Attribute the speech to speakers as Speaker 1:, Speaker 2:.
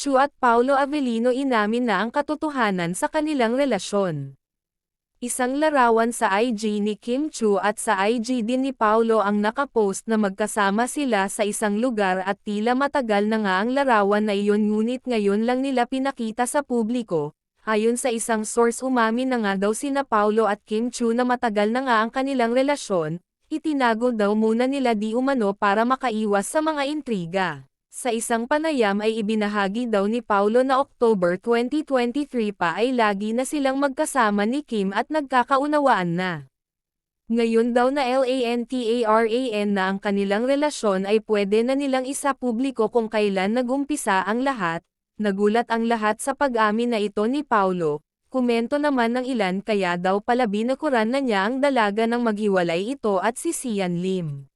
Speaker 1: Chu at Paolo Avellino inamin na ang katotohanan sa kanilang relasyon. Isang larawan sa IG ni Kim Chu at sa IG din ni Paolo ang nakapost na magkasama sila sa isang lugar at tila matagal na nga ang larawan na iyon ngunit ngayon lang nila pinakita sa publiko. Ayon sa isang source umamin na nga daw sina Paolo at Kim Chu na matagal na nga ang kanilang relasyon, itinago daw muna nila di umano para makaiwas sa mga intriga. Sa isang panayam ay ibinahagi daw ni Paolo na October 2023 pa ay lagi na silang magkasama ni Kim at nagkakaunawaan na. Ngayon daw na LANTARAN na ang kanilang relasyon ay pwede na nilang isapubliko kung kailan nagumpisa ang lahat. Nagulat ang lahat sa pag-amin na ito ni Paolo. Komento naman ng ilan kaya daw pala binakuran na niya ang dalaga ng maghiwalay ito at si Sian Lim.